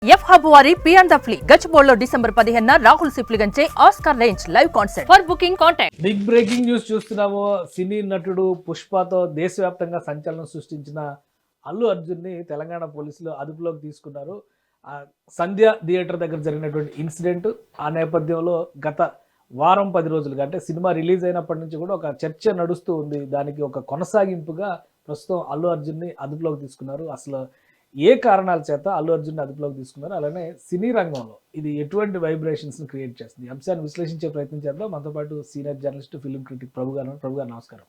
F hub వారి పియాన్ ద ఫ్లీ గచ్చిబౌలిలో డిసెంబర్ 15న రాహుల్ సిప్లిగంచే Oscar range live concert. For booking contact. Big breaking news చూస్తున్నాము. సినీ నటుడు పుష్పతో దేశవ్యాప్తంగా సంచలనం సృష్టించిన అల్లు అర్జున్ ని తెలంగాణ పోలీసులు అదుపులోకి తీసుకున్నారు. సంధ్య థియేటర్ దగ్గర జరిగినటువంటి ఇన్సిడెంట్ ఆ నేపథ్యంలో గత వారం 10 రోజులుగా అంటే సినిమా రిలీజ్ అయినప్పటి నుంచి కూడా ఒక చర్చ నడుస్తూ ఉంది. దానికి ఒక కొనసాగింపుగా ప్రస్తుతం అల్లు అర్జున్ ని అదుపులోకి తీసుకున్నారు. అసలు ఏ కారణాల చేత అల్లు అర్జున్ అదుపులోకి తీసుకున్నారు, అలానే సినీ రంగంలో ఇది ఎటువంటి వైబ్రేషన్స్ క్రియేట్ చేస్తుంది, అంశాన్ని విశ్లేషించే ప్రయత్నం చేద్దాం. మనతో పాటు సీనియర్ జర్నలిస్ట్, ఫిల్మ్ క్రిటిక్ ప్రభు గారు నమస్కారం.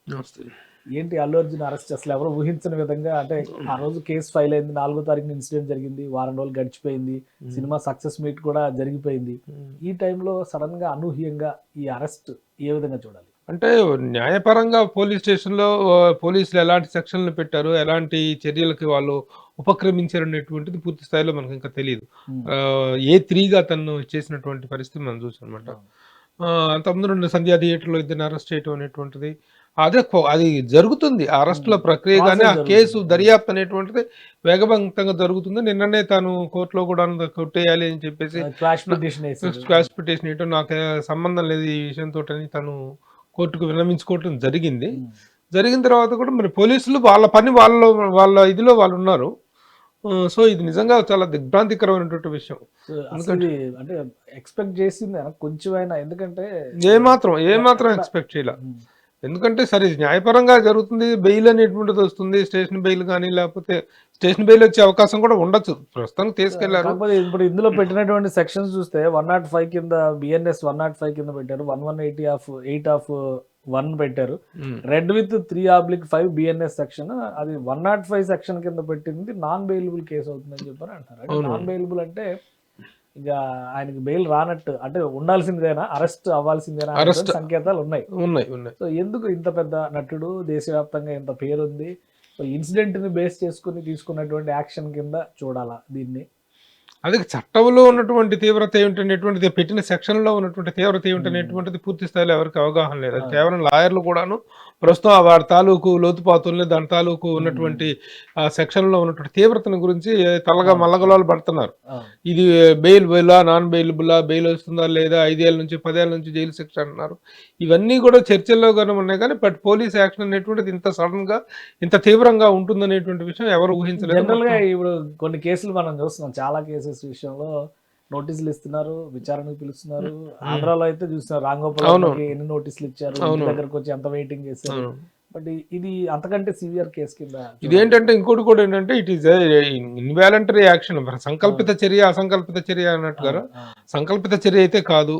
ఏంటి అల్లు అర్జున్ అరెస్ట్ అసలు ఎవరు ఊహించిన విధంగా, అంటే ఆ రోజు కేసు ఫైల్ అయింది, 4వ తారీఖున ఇన్సిడెంట్ జరిగింది, వారం రోజులు గడిచిపోయింది, సినిమా సక్సెస్ మీట్ కూడా జరిగిపోయింది. ఈ టైంలో సడన్ గా అనూహ్యంగా ఈ అరెస్ట్ ఏ విధంగా చూడాలి? అంటే న్యాయపరంగా పోలీస్ స్టేషన్లో పోలీసులు ఎలాంటి సెక్షన్లు పెట్టారు, ఎలాంటి చర్యలకి వాళ్ళు ఉపక్రమించారు అనేటువంటిది పూర్తి స్థాయిలో మనకు ఇంకా తెలియదు. A3గా తను చేసినటువంటి పరిస్థితి మనం చూసాం అనమాట. అంతకుముందు సంధ్యా థియేటర్లో ఇద్దరిని అరెస్ట్ చేయటం అనేటువంటిది అది జరుగుతుంది. ఆ అరెస్టుల ప్రక్రియ కానీ ఆ కేసు దర్యాప్తు అనేటువంటిది వేగవంతంగా జరుగుతుంది. నిన్ననే తాను కోర్టులో కూడా కొట్టేయాలి అని చెప్పేసి క్వాష్ పిటిషన్ వేయటం, నాకు సంబంధం లేదు ఈ విషయంతో అని తను కోర్టుకు విన్నవించుకోవటం జరిగింది. జరిగిన తర్వాత కూడా మరి పోలీసులు వాళ్ళ పని వాళ్ళ ఇదిలో వాళ్ళు ఉన్నారు. సో ఇది నిజంగా చాలా దిగ్భ్రాంతికరమైనటువంటి విషయం. అంటే ఎక్స్పెక్ట్ చేసింది కొంచెం అయినా, ఎందుకంటే ఏమాత్రం ఎక్స్పెక్ట్ చేయాల. ఎందుకంటే సరే న్యాయపరంగా జరుగుతుంది, బెయిల్ అనేటువంటిది వస్తుంది, స్టేషన్ బెయిల్ కానీ లేకపోతే స్టేషన్ బెయిల్ వచ్చే అవకాశం కూడా ఉండొచ్చు. ప్రస్తుతానికి తీసుకెళ్లారు. ఇప్పుడు ఇందులో పెట్టినటువంటి సెక్షన్స్ చూస్తే 105 కింద BNS 105 కింద పెట్టారు, 1180(8)(1) పెట్టారు, రెడ్ విత్ 3/5 BNS సెక్షన్. అది 105 సెక్షన్ కింద పెట్టింది నాన్ బెయిలబుల్ కేసు అవుతుందని చెప్పారు అంటారు. నాన్ బెయిలబుల్ అంటే ఇక ఆయనకి బెయిల్ రానట్టు, అంటే ఉండాల్సిందేనా, అరెస్ట్ అవ్వాల్సిందేనా సంకేతాలు ఉన్నాయి. సో ఎందుకు ఇంత పెద్ద నటుడు, దేశవ్యాప్తంగా ఇంత పేరుంది, సో ఇన్సిడెంట్ ని బేస్ చేసుకుని తీసుకున్నటువంటి యాక్షన్ కింద చూడాలా దీన్ని? అది చట్టంలో ఉన్నటువంటి తీవ్రత ఏమిటనేటువంటిది, పెట్టిన సెక్షన్లో ఉన్నటువంటి తీవ్రత ఏమిటనేటువంటిది పూర్తి స్థాయిలో ఎవరికి అవగాహన లేదు. అది కేవలం లాయర్లు కూడాను ప్రస్తుతం వారి తాలూకు లోతుపాతుల్ని, దాని తాలూకు ఉన్నటువంటి ఆ సెక్షన్లో ఉన్నటువంటి తీవ్రతను గురించి తలగా మల్లగలాలు పడుతున్నారు. ఇది బెయిల్బులా, నాన్ బెయిల్బులా, బెయిల్ వస్తుందా లేదా, 5 ఏళ్ళ నుంచి 10 ఏళ్ళ నుంచి జైలు శిక్ష అంటున్నారు. ఇవన్నీ కూడా చర్చల్లో కానీ ఉన్నాయి. కానీ బట్ పోలీస్ యాక్షన్ అనేటువంటిది ఇంత సడన్ గా ఇంత తీవ్రంగా ఉంటుందనేటువంటి విషయం ఎవరు ఊహించలేదు. జనరల్ గా ఇప్పుడు కొన్ని కేసులు మనం చూస్తున్నాం, చాలా కేసెస్ విషయంలో నోటీసులు ఇస్తున్నారు, విచారణకు పిలుస్తున్నారు. ఆంధ్రాలో అయితే చూస్తున్నారు, రాంగోపాల్ ఎన్ని నోటీసులు ఇచ్చారు, దగ్గరకు వచ్చి ఎంత వెయిటింగ్ చేశారు. బట్ ఇది అంతకంటే సివియర్ కేసు కింద. ఇదేంటంటే ఇంకోటి కూడా ఏంటంటే ఇట్ ఈస్ ఇన్వాలంటరీ యాక్షన్, సంకల్పిత చర్య అసంకల్పిత చర్య అన్నట్టుగా. సంకల్పిత చర్య అయితే కాదు,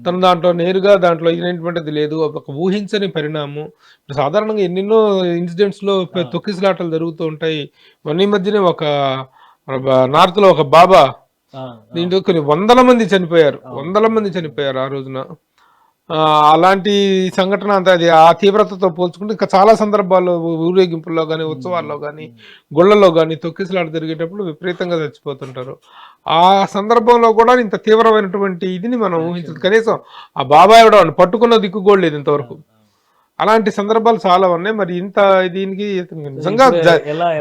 తను దాంట్లో నేరుగా దాంట్లో ఇదేంటిది లేదు, ఒక ఊహించని పరిణామం. సాధారణంగా ఎన్నెన్నో ఇన్సిడెంట్స్ లో తొక్కిసలాటలు జరుగుతూ ఉంటాయి. మొన్న ఈ మధ్యనే ఒక నార్త్ లో ఒక బాబా, దీంట్లో కొన్ని వందల మంది చనిపోయారు ఆ రోజున. అలాంటి సంఘటన అంతా అది ఆ తీవ్రతతో పోల్చుకుంటే ఇంకా చాలా సందర్భాల్లో ఊరేగింపుల్లో కానీ, ఉత్సవాల్లో కానీ, గుళ్ళల్లో కానీ తొక్కిసలాట జరిగేటప్పుడు విపరీతంగా చచ్చిపోతుంటారు. ఆ సందర్భంలో కూడా ఇంత తీవ్రమైనటువంటి ఇదిని మనం ఊహించదు. కనీసం ఆ బాబాయ్ పట్టుకున్న దిక్కు కూడా లేదు ఇంతవరకు. అలాంటి సందర్భాలు చాలా ఉన్నాయి. మరి ఇంత దీనికి నిజంగా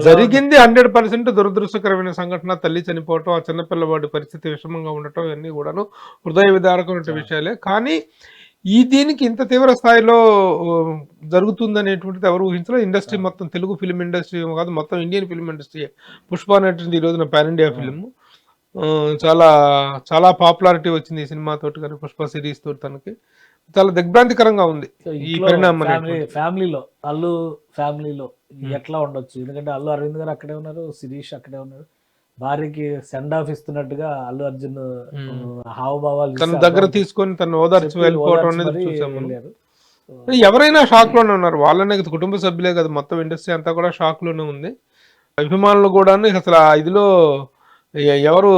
జరిగింది 100% దురదృష్టకరమైన సంఘటన. తల్లి చనిపోవటం, ఆ చిన్నపిల్లవాడి పరిస్థితి విషమంగా ఉండటం, ఇవన్నీ కూడాను హృదయ విదారకమైన విషయాలే. కానీ దీనికి ఇంత తీవ్ర స్థాయిలో జరుగుతుందనేటువంటిది ఎవరు ఊహించలేదు. ఇండస్ట్రీ మొత్తం, తెలుగు ఫిల్మ్ ఇండస్ట్రీ కాదు, మొత్తం ఇండియన్ ఫిల్మ్ ఇండస్ట్రీ. పుష్ప అనేటువంటి ఈ రోజున పాన్ ఇండియా ఫిల్మ్, చాలా చాలా పాపులారిటీ వచ్చింది ఈ సినిమా తోటి, కానీ పుష్ప సిరీస్ తోటి తనకి చాలా దిగ్భ్రాంతికరంగా ఉంది ఈ పరిణామం. ఫ్యామిలీలో అల్లు ఫ్యామిలీలో ఎట్లా ఉండొచ్చు? ఎందుకంటే అల్లు అరవింద్ గారు అక్కడే ఉన్నారు, శిరీష్ అక్కడే ఉన్నారు. భార్యకి సెండ్ ఆఫ్ ఇస్తున్నట్టుగా అల్లు అర్జున్ హావభావాలు తన దగ్గర తీసుకొని తను ఓదార్చి వెళ్ళిపోవడం అనేది చూసాము. ఎవరైనా షాక్ లోనే ఉన్నారు. వాళ్ళనే కుటుంబ సభ్యులే కదా, మొత్తం ఇండస్ట్రీ అంతా కూడా షాక్ లోనే ఉంది. అభిమానులు కూడా అసలు ఇదిలో ఎవరు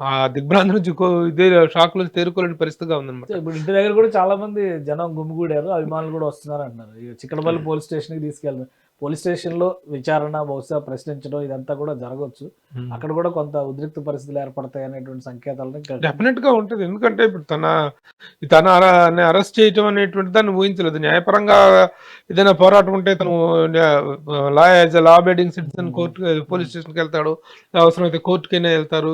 ఆ దిగ్భ్రాంతి నుంచి ఇదే షాక్ నుంచి తేరుకోలేని పరిస్థితిగా ఉందన్నమాట. ఇప్పుడు ఇంటి దగ్గర కూడా చాలా మంది జనం గుమిగూడారు, అభిమానులు కూడా వస్తున్నారు అంటున్నారు. చిక్కడపల్లి పోలీస్ స్టేషన్ కి తీసుకెళ్ళారు. పోలీస్ స్టేషన్ లో విచారణ, బహుశా ప్రశ్నించడం ఇదంతా కూడా జరగవచ్చు. అక్కడ కూడా కొంత ఉద్రిక్త పరిస్థితులు ఏర్పడతాయి అనేటువంటి సంకేతాలను డెఫినెట్ గా ఉంటుంది. ఎందుకంటే ఇప్పుడు తన అరెస్ట్ చేయటం అనేటువంటి దాన్ని ఊహించలేదు. న్యాయపరంగా ఏదైనా పోరాటం ఉంటే తను law abiding citizen court, police స్టేషన్కి వెళ్తాడు, అవసరమైతే కోర్టుకైనా వెళ్తారు.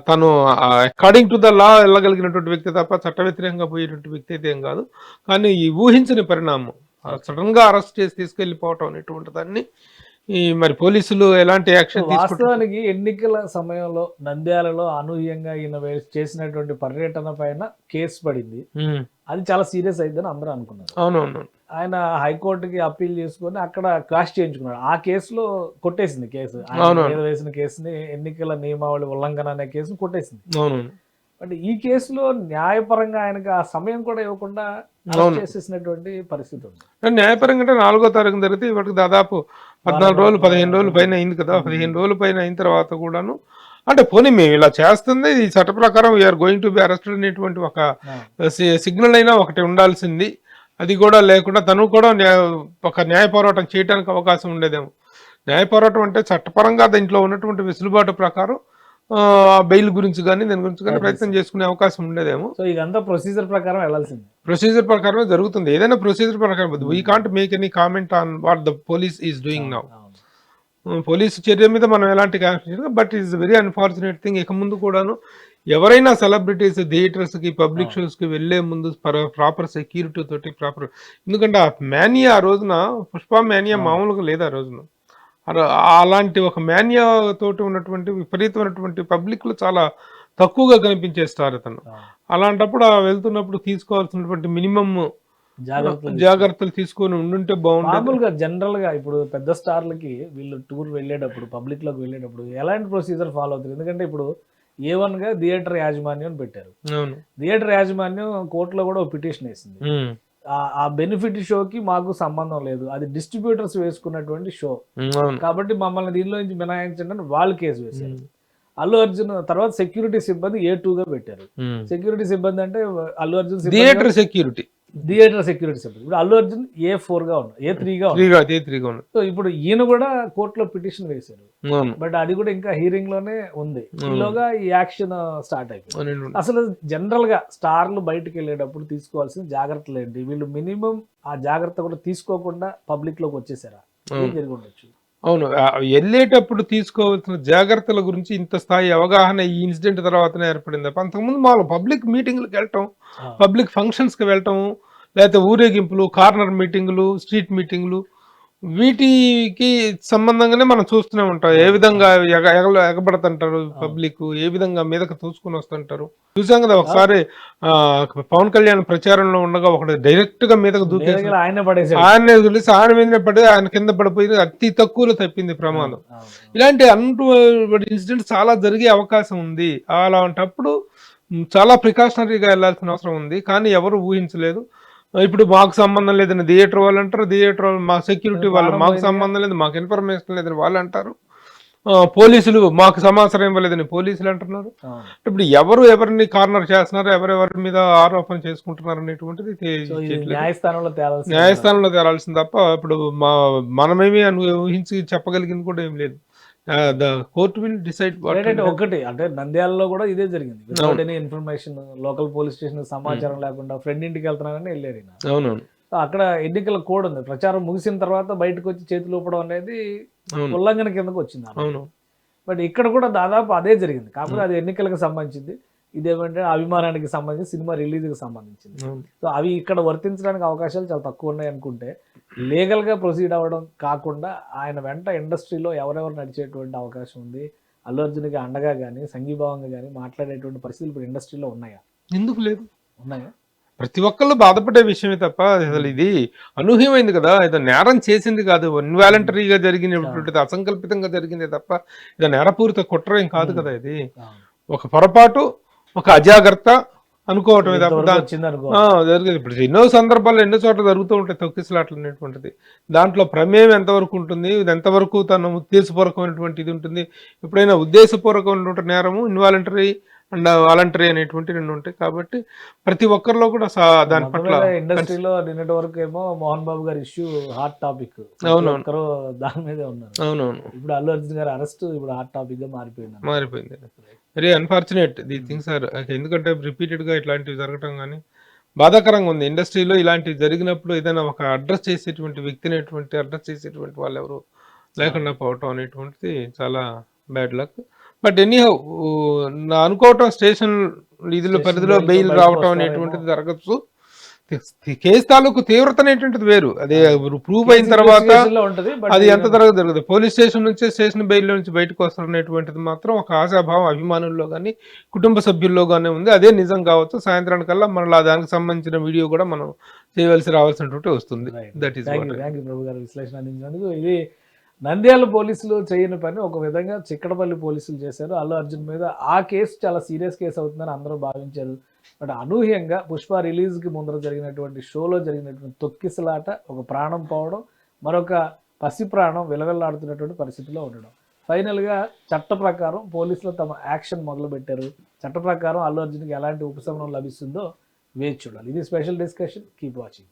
తను అకార్డింగ్ టు ద లా వెళ్ళగలిగినటువంటి వ్యక్తి తప్ప చట్ట వ్యతిరేకంగా పోయేటువంటి వ్యక్తి అయితే ఏం కాదు. కానీ ఈ ఊహించని పరిణామం సడన్ గా అరెస్ట్ చేసి తీసుకెళ్లిపోవటం అనేటువంటి దాన్ని మరి పోలీసులు ఎలాంటి యాక్షన్ వాస్తవానికి ఎన్నికల సమయంలో నంద్యాలలో అనూహ్యంగా ఈయన చేసినటువంటి పర్యటన పైన కేసు పడింది. అది చాలా సీరియస్ అయిందని అందరూ అనుకున్నారు. అవునవును. ఆయన హైకోర్టుకి అప్పీల్ చేసుకుని అక్కడ క్లాష్ చేయించుకున్నాడు. ఆ కేసులో కొట్టేసింది కేసు. మీద వేసిన కేసుని ఎన్నికల నియమావళి ఉల్లంఘన అనే కేసును కొట్టేసింది. అవునవును. అంటే ఈ కేసులో న్యాయపరంగా ఆయనకు ఆ సమయం కూడా ఇవ్వకుండా అరెస్ట్ చేసేసినటువంటి పరిస్థితి ఉంది. న్యాయపరంగా అంటే 4వ తారీఖు జరిగితే ఇప్పటికి దాదాపు 14 రోజులు 15 రోజులు పైన అయింది కదా. 15 రోజుల పైన అయిన తర్వాత కూడాను అంటే పోనీ మేము ఇలా చేస్తుంది ఈ చట్ట ప్రకారం we are going to be arrested అనేటువంటి ఒక సిగ్నల్ అయినా ఒకటి ఉండాల్సింది. అది కూడా లేకుండా తను కూడా ఒక న్యాయ పోరాటం చేయడానికి అవకాశం ఉండేదేమో. న్యాయ పోరాటం అంటే చట్టపరంగా దీంట్లో ఉన్నటువంటి వెసులుబాటు ప్రకారం బెయిల్ గురించి కానీ దాని గురించి కానీ ప్రయత్నం చేసుకునే అవకాశం ఉండేదేమో. సో ఇదంతా ప్రొసీజర్ ప్రకారం వెళ్ళాల్సింది. ప్రొసీజర్ ప్రకారమే జరుగుతుంది. ఏదైనా ప్రొసీజర్ ప్రకారం we can't make any comment on what the police is doing now. Police చర్య మీద మనం ఎలాంటి comment, but is very unfortunate thing. ఇక ముందు కూడాను ఎవరైనా సెలబ్రిటీస్ థియేటర్స్కి పబ్లిక్ షోస్కి వెళ్లే ముందు ప్రాపర్ సెక్యూరిటీ తోటి ప్రాపర్, ఎందుకంటే ఆ మేనియా ఆ రోజున పుష్ప మేనియా మామూలుగా లేదు. ఆ రోజున అలాంటి ఒక మేనియా తోటి ఉన్నటువంటి విపరీతమైనటువంటి పబ్లిక్లో చాలా తక్కువగా కనిపించే స్టార్ అతను. అలాంటప్పుడు వెళ్తున్నప్పుడు తీసుకోవాల్సినటువంటి మినిమం జాగ్రత్తలు తీసుకొని ఉండుంటే బాగుంటుంది. మామూలుగా జనరల్ గా ఇప్పుడు పెద్ద స్టార్లకి వీళ్ళు టూర్ వెళ్ళేటప్పుడు పబ్లిక్ లోకి వెళ్ళేటప్పుడు ఎలాంటి ప్రొసీజర్ ఫాలో అవుతారు? ఎందుకంటే ఇప్పుడు A1 గా థియేటర్ యాజమాన్యం పెట్టారు. థియేటర్ యాజమాన్యం కోర్టులో కూడా పిటిషన్ వేసింది. ఆ బెనిఫిట్ షోకి మాకు సంబంధం లేదు, అది డిస్ట్రిబ్యూటర్స్ వేసుకున్నటువంటి షో కాబట్టి మమ్మల్ని దీనిలో నుంచి మినహాయించండి అని వాళ్ళు కేసు వేశారు. అల్లు అర్జున్ తర్వాత సెక్యూరిటీ సిబ్బంది A2 గా పెట్టారు. సెక్యూరిటీ సిబ్బంది అంటే అల్లు అర్జున్ థియేటర్ సెక్యూరిటీ సిబ్బంది. ఇప్పుడు అల్లు అర్జున్ A4 గా ఉన్నారు, A3 గా ఉన్నారు. సో ఇప్పుడు ఈయన కూడా కోర్టులో పిటిషన్ వేశారు, బట్ అది కూడా ఇంకా హీరింగ్ లోనే ఉంది. ఈలోగా ఈ యాక్షన్ స్టార్ట్ అయిపోయింది. అసలు జనరల్ గా స్టార్లు బయటకు వెళ్ళేటప్పుడు తీసుకోవాల్సిన జాగ్రత్తలు ఏంటి? వీళ్ళు మినిమం ఆ జాగ్రత్త కూడా తీసుకోకుండా పబ్లిక్ లోకి వచ్చేసారా? ఏం జరిగి ఉండొచ్చు? అవును, వెళ్ళేటప్పుడు తీసుకోవాల్సిన జాగ్రత్తల గురించి ఇంత స్థాయి అవగాహన ఈ ఇన్సిడెంట్ తర్వాతనే ఏర్పడింది. అంతకుముందు మామూలు పబ్లిక్ మీటింగ్లకు వెళ్ళటం, పబ్లిక్ ఫంక్షన్స్కి వెళ్ళటం, లేకపోతే ఊరేగింపులు, కార్నర్ మీటింగులు, స్ట్రీట్ మీటింగులు, వీటికి సంబంధంగానే మనం చూస్తూనే ఉంటాం. ఏ విధంగా ఎగబడుతుంటారు పబ్లిక్, ఏ విధంగా మీదకి తోసుకుని వస్తుంటారు. చూసాం కదా ఒకసారి పవన్ కళ్యాణ్ ప్రచారంలో ఉండగా ఒకటి డైరెక్ట్ గా మీదకి దూకేసి ఆయన తెలిసి ఆయన మీదనే పడి ఆయన కింద పడిపోయింది. అతి తక్కువలో తప్పింది ప్రమాదం. ఇలాంటి అటువంటి ఇన్సిడెంట్ చాలా జరిగే అవకాశం ఉంది. అలాంటప్పుడు చాలా ప్రికాషనరీగా వెళ్లాల్సిన అవసరం ఉంది. కానీ ఎవరు ఊహించలేదు. ఇప్పుడు మాకు సంబంధం లేదని థియేటర్ వాళ్ళు అంటారు, థియేటర్ వాళ్ళు మా సెక్యూరిటీ వాళ్ళు మాకు సంబంధం లేదు, మాకు ఇన్ఫర్మేషన్ లేదని వాళ్ళు అంటారు, పోలీసులు మాకు సమాచారం ఇవ్వలేదని పోలీసులు అంటున్నారు. ఇప్పుడు ఎవరిని కార్నర్ చేస్తున్నారు, ఎవరెవరి మీద ఆరోపణ చేసుకుంటున్నారు అనేటువంటిది న్యాయస్థానంలో తేలాల్సింది తప్ప ఇప్పుడు మనమేమి ఊహించి చెప్పగలిగింది కూడా ఏం లేదు. Court will decide. ఒకటి అంటే నంద్యాలలో కూడా ఇదే జరిగింది. Without any information, local police station సమాచారం లేకుండా ఫ్రెండ్ ఇంటికి వెళ్తున్నానని వెళ్ళారు. అవునవును. అక్కడ ఎన్నికల కోడ్ ఉంది. ప్రచారం ముగిసిన తర్వాత బయటకు వచ్చి చేతులు ఊపడం అనేది ఉల్లంఘన కిందకు వచ్చింది. బట్ ఇక్కడ కూడా దాదాపు అదే జరిగింది. కాకపోతే అది ఎన్నికలకు సంబంధించింది, ఇదేమంటే అభిమానానికి సంబంధించి సినిమా రిలీజ్కి సంబంధించింది. సో అవి ఇక్కడ వర్తించడానికి అవకాశాలు చాలా తక్కువ ఉన్నాయి అనుకుంటే, లీగల్గా ప్రొసీడ్ అవ్వడం కాకుండా ఆయన వెంట ఇండస్ట్రీలో ఎవరెవరు నడిచేటువంటి అవకాశం ఉంది, అల్లు అర్జున్కి అండగా కానీ సంఘీభావంగా కానీ మాట్లాడేటువంటి పరిస్థితులు ఇప్పుడు ఇండస్ట్రీలో ఉన్నాయా? ఎందుకు లేదు, ఉన్నాయా? ప్రతి ఒక్కళ్ళు బాధపడే విషయమే తప్ప అసలు ఇది అనూహ్యమైంది కదా, ఇది నేరం చేసింది కాదు, ఇన్వాలంటరీగా జరిగినటువంటిది, అసంకల్పితంగా జరిగింది తప్ప ఇది నేరపూరిత కుట్ర ఏం కాదు కదా. ఇది ఒక పొరపాటు, ఒక అజాగ్రత్త అనుకోవటమే తప్ప జరిగేది. ఇప్పుడు ఎన్నో సందర్భాల్లో ఎన్నో చోట్ల జరుగుతూ ఉంటాయి తొక్కిసలాట్లు అనేటువంటిది. దాంట్లో ప్రమేయం ఎంతవరకు ఉంటుంది, ఇది ఎంతవరకు తన ఉద్దేశపూర్వకమైనటువంటి ఇది ఉంటుంది. ఎప్పుడైనా ఉద్దేశపూర్వకమైనటువంటి నేరము, ఇన్వాలంటరీ అండ్ వాలంటరీ అనేటువంటి రెండు ఉంటాయి. కాబట్టి ప్రతి ఒక్కరిలో కూడా దాని పట్ల ఇండస్ట్రీలో నిన్నటి వరకు ఏమో మోహన్ బాబు గారి ఇష్యూ హాట్ టాపిక్, అవునవును, దాని మీదే ఉన్నారు. అవునవును. ఇప్పుడు అల్లు అర్జున్ గారి అరెస్ట్ ఇప్పుడు హాట్ టాపిక్ గా మారిపోయింది. Very unfortunate the things are. ఎందుకంటే రిపీటెడ్ గా ఇట్లాంటివి జరగటం కానీ బాధాకరంగా ఉంది. ఇండస్ట్రీలో ఇలాంటివి జరిగినప్పుడు ఏదైనా ఒక అడ్రస్ చేసేటువంటి వ్యక్తిని అడ్రస్ చేసేటువంటి వాళ్ళు ఎవరు లేకుండా పోవటం అనేటువంటిది చాలా బ్యాడ్ లక్. బట్ ఎనీహౌ నా అనుకోవటం స్టేషన్ ఇదిలో Station పరిధిలో bail తో బెయిల్ బయటకు రావటం వస్తారేమో. అనేటువంటిది జరగచ్చు. కేసు తాలూకు తీవ్రత అనేటువంటిది వేరు. అదే ప్రూవ్ అయిన కేసు తర్వాత investigation లో ఉంటది బట్ అది ఎంత జరగదు. పోలీస్ స్టేషన్ నుంచి స్టేషన్ బెయిల్ నుంచి బయటకు వస్తారనేటువంటిది మాత్రం ఒక ఆశాభావం అభిమానుల్లో కానీ కుటుంబ సభ్యుల్లో కానీ ఉంది. అదే నిజం కావచ్చు. సాయంత్రానికల్లా మళ్ళీ దానికి సంబంధించిన వీడియో కూడా మనం రావాల్సినటువంటి వస్తుంది. దట్ ఈస్ థ్యాంక్ యూ ప్రభు గారు విశ్లేషణ అందించినందుకు. ఇది నంద్యాల పోలీసులు చేయని పని ఒక విధంగా చిక్కడపల్లి పోలీసులు చేశారు అల్లు అర్జున్ మీద. ఆ కేసు చాలా సీరియస్ కేసు అవుతుందని అందరూ భావించారు. బట్ అనూహ్యంగా పుష్ప రిలీజ్కి ముందర జరిగినటువంటి షోలో జరిగినటువంటి తొక్కిసలాట, ఒక ప్రాణం పోవడం, మరొక పసి ప్రాణం విలవెల్లాడుతున్నటువంటి పరిస్థితిలో ఉండడం. ఫైనల్గా చట్ట ప్రకారం పోలీసులు తమ యాక్షన్ మొదలుపెట్టారు. చట్ట ప్రకారం అల్లు అర్జున్కి ఎలాంటి ఉపశమనం లభిస్తుందో వేచి చూడాలి. ఇది స్పెషల్ డిస్కషన్. Keep watching.